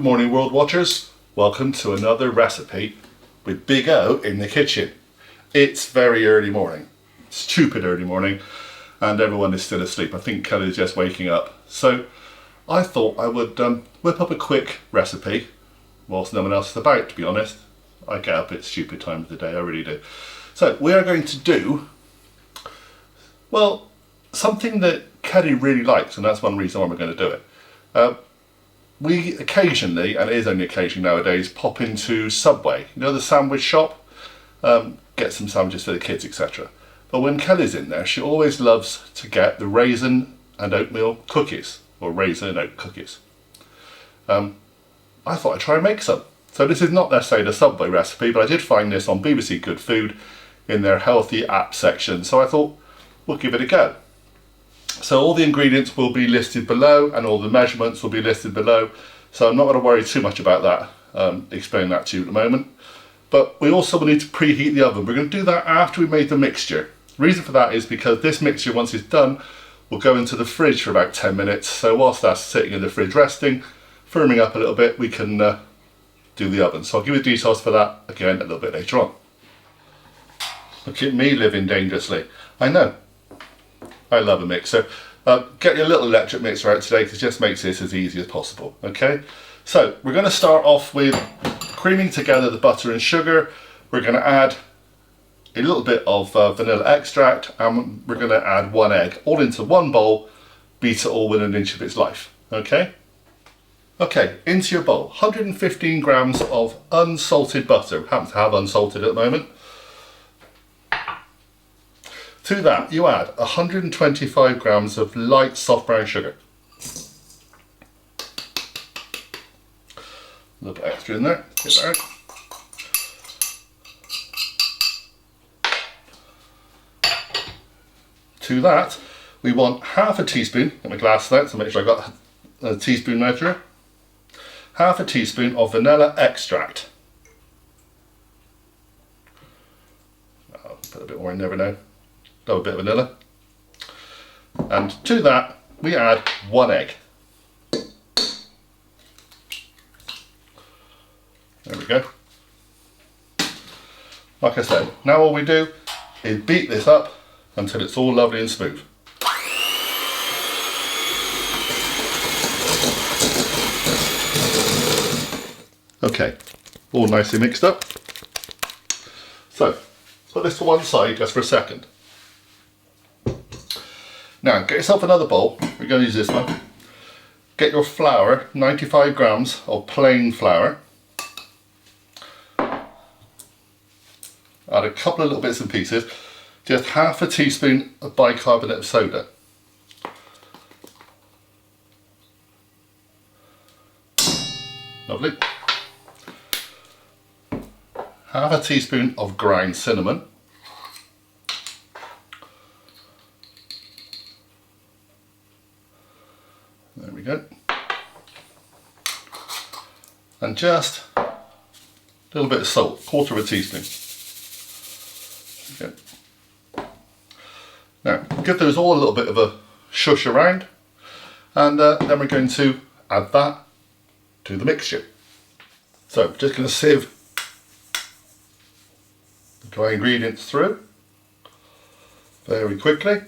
Good morning, world watchers. Welcome to another recipe with Big O in the kitchen. It's very early morning, stupid early morning, and everyone is still asleep. I think Kelly's just waking up. So I thought I would whip up a quick recipe whilst no one else is about, to be honest. I get up at stupid times of the day, I really do. So we are going to do, well, something that Kelly really likes, and that's one reason why we're going to do it. We occasionally, and it is only occasionally nowadays, pop into Subway, you know, the sandwich shop, get some sandwiches for the kids, etc. But when Kelly's in there, she always loves to get the raisin and oatmeal cookies, or raisin and oat cookies. I thought I'd try and make some. So this is not necessarily the Subway recipe, but I did find this on BBC Good Food in their healthy app section, so I thought we'll give it a go. So all the ingredients will be listed below and all the measurements will be listed below, so I'm not going to worry too much about that, explain that to you at the moment. But we also will need to preheat the oven. We're going to do that after we made the mixture. The reason for that is because this mixture, once it's done, will go into the fridge for about 10 minutes. So whilst that's sitting in the fridge resting, firming up a little bit, we can do the oven. So I'll give you details for that again a little bit later on. Look at me living dangerously. I know. I love a mixer. Get your little electric mixer out today because it just makes this as easy as possible. Okay, so we're going to start off with creaming together the butter and sugar. We're going to add a little bit of vanilla extract, and we're going to add 1 egg, all into one bowl. Beat it all within an inch of its life. Okay. Okay, into your bowl, 115 grams of unsalted butter. We happen to have unsalted at the moment. To that, you add 125 grams of light soft brown sugar. A little bit extra in there, get that out. To that, we want half a teaspoon, get my glass out, so make sure I got a teaspoon measure. Half a teaspoon of vanilla extract. I'll put a bit more in, never know. A bit of vanilla, and to that we add 1 egg. There we go. Like I said, now all we do is beat this up until it's all lovely and smooth. Okay, all nicely mixed up. So put this to one side just for a second. Now get yourself another bowl, we're going to use this one. Get your flour, 95 grams of plain flour. Add a couple of little bits and pieces. Just half a teaspoon of bicarbonate of soda. Lovely. Half a teaspoon of ground cinnamon. There we go. And just a little bit of salt, 1/4 of a teaspoon. Okay. Now, give those all a little bit of a shush around, and then we're going to add that to the mixture. So, I'm just going to sieve the dry ingredients through very quickly.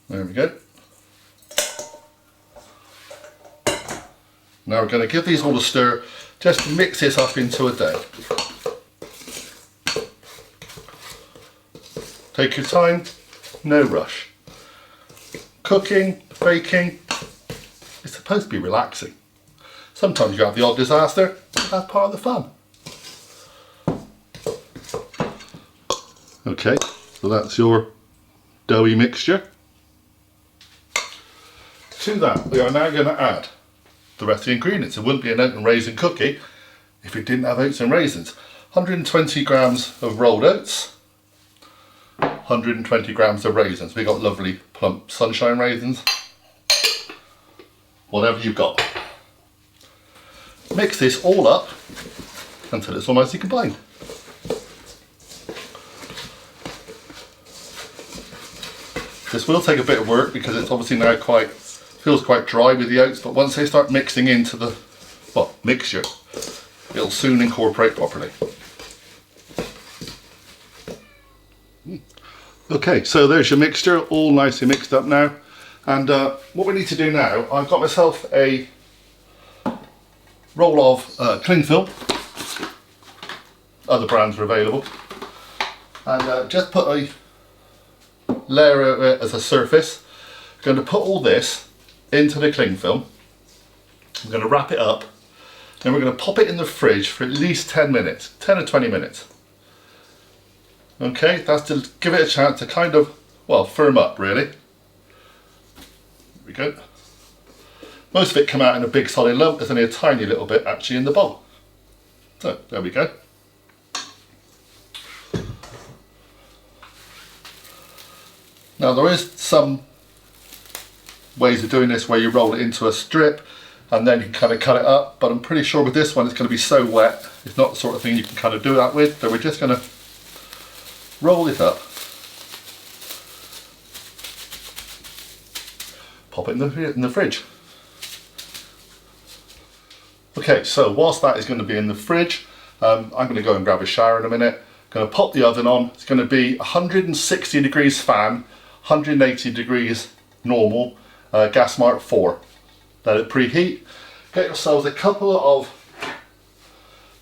There we go. Now we're going to give these all a stir, just to mix this up into a dough. Take your time, no rush. Cooking, baking, it's supposed to be relaxing. Sometimes you have the odd disaster, but that's part of the fun. Okay, so that's your doughy mixture. To that, we are now going to add the rest of the ingredients. It wouldn't be an oat and raisin cookie if it didn't have oats and raisins. 120 grams of rolled oats, 120 grams of raisins. We got lovely plump sunshine raisins. Whatever you've got. Mix this all up until it's almost combined. This will take a bit of work because it's obviously now quite Feels quite dry with the oats, but once they start mixing into the, well, mixture, it'll soon incorporate properly. Okay, so there's your mixture, all nicely mixed up now. And what we need to do now, I've got myself a roll of cling film. Other brands are available. And just put a layer of it as a surface. I'm going to put all this into the cling film. I'm going to wrap it up. Then we're going to pop it in the fridge for at least 10 minutes, 10 or 20 minutes. Okay, that's to give it a chance to kind of, well, firm up really. There we go. Most of it come out in a big solid lump. There's only a tiny little bit actually in the bowl. So, there we go. Now there is some ways of doing this where you roll it into a strip and then you can kind of cut it up, but I'm pretty sure with this one it's going to be so wet, it's not the sort of thing you can kind of do that with. So we're just going to roll it up, pop it in the fridge. Okay, so whilst that is going to be in the fridge, I'm going to go and grab a shower in a minute. Going to pop the oven on. It's going to be 160 degrees fan, 180 degrees normal, gas mark 4. Let it preheat. Get yourselves a couple of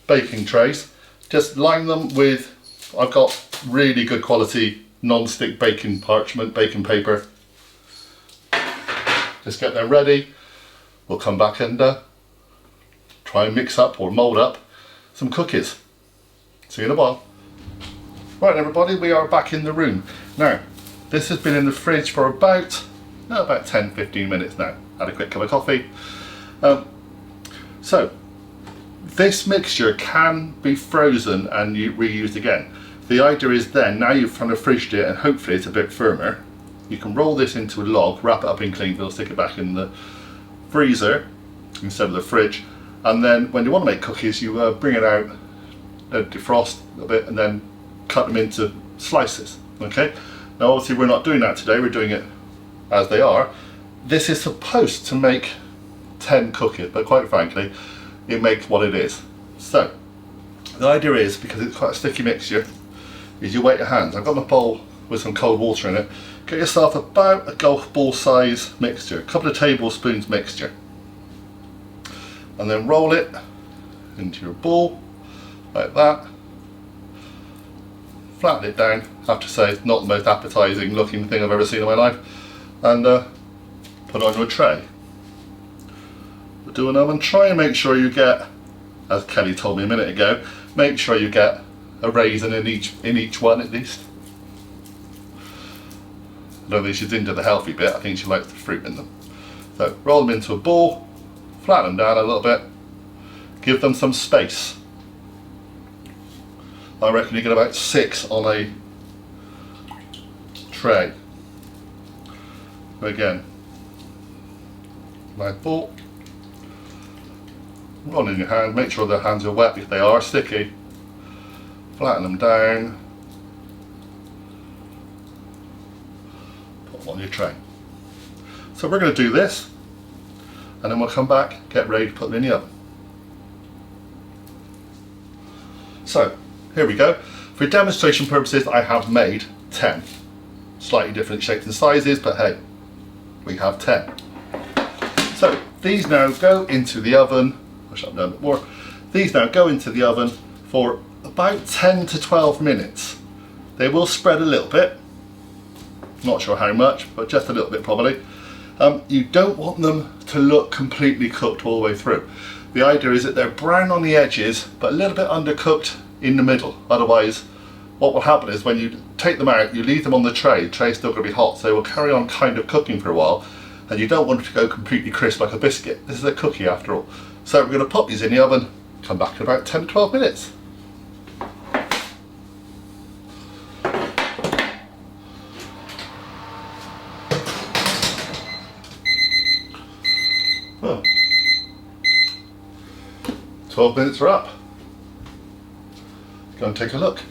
baking trays. Just line them with, I've got really good quality non-stick baking parchment, baking paper. Just get them ready. We'll come back and try and mix up or mould up some cookies. See you in a while. Right everybody, we are back in the room. Now, this has been in the fridge for about 10-15 minutes now. Had a quick cup of coffee. So, this mixture can be frozen and reused again. The idea is then, now you've kind of fridged it and hopefully it's a bit firmer, you can roll this into a log, wrap it up in cling film, stick it back in the freezer instead of the fridge, and then when you want to make cookies you bring it out, defrost a little bit and then cut them into slices. Okay, now obviously we're not doing that today, we're doing it as they are. This is supposed to make 10 cookies, but quite frankly it makes what it is. So the idea is, because it's quite a sticky mixture, is you wet your hands. I've got my bowl with some cold water in it. Get yourself about a golf ball size mixture, a couple of tablespoons mixture, and then roll it into your ball like that. Flatten it down. I have to say it's not the most appetizing looking thing I've ever seen in my life, and put it on your tray. We'll do an oven. Try and make sure you get, as Kelly told me a minute ago, make sure you get a raisin in each one at least. I don't think she's into the healthy bit, I think she likes the fruit in them. So roll them into a ball, flatten them down a little bit, give them some space. I reckon you get about 6 on a tray. So again, nice ball. Roll in your hand, make sure the hands are wet if they are sticky. Flatten them down. Put them on your tray. So we're going to do this and then we'll come back, get ready to put them in the oven. So here we go. For demonstration purposes I have made 10. Slightly different shapes and sizes, but hey, we have 10. So these now go into the oven. Push up down a bit more. These now go into the oven for about 10 to 12 minutes. They will spread a little bit. Not sure how much, but just a little bit probably. You don't want them to look completely cooked all the way through. The idea is that they're brown on the edges, but a little bit undercooked in the middle. Otherwise, what will happen is when you take them out, you leave them on the tray. The tray's still going to be hot, so they will carry on kind of cooking for a while. And you don't want it to go completely crisp like a biscuit. This is a cookie after all. So we're going to pop these in the oven, come back in about 10 to 12 minutes. Oh. 12 minutes are up. Go and take a look.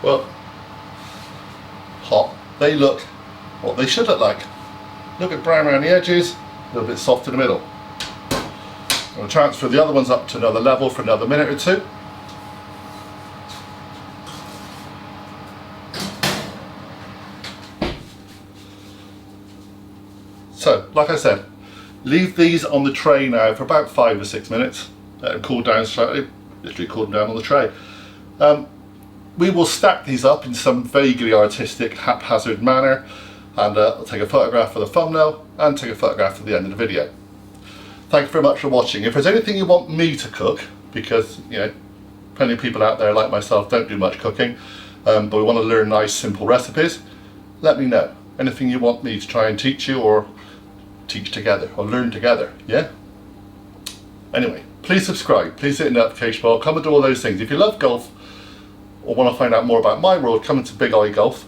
Well, hot. They look what they should look like. A little bit brown around the edges, a little bit soft in the middle. I'm going to transfer the other ones up to another level for another minute or two. So, like I said, leave these on the tray now for about 5 or 6 minutes. Let them cool down slightly, literally cool them down on the tray. We will stack these up in some vaguely artistic, haphazard manner, and I'll take a photograph for the thumbnail and take a photograph for the end of the video. Thank you very much for watching. If there's anything you want me to cook, because you know, plenty of people out there like myself don't do much cooking, but we want to learn nice simple recipes, let me know. Anything you want me to try and teach you, or teach together, or learn together, yeah? Anyway, please subscribe, please hit the notification bell, come and do all those things. If you love golf, or want to find out more about my world, come into Big Eye Golf.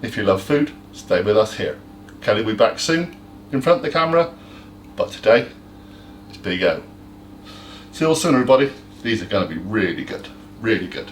If you love food, stay with us here. Kelly will be back soon, in front of the camera, but today, it's Big O. See you all soon, everybody. These are going to be really good, really good.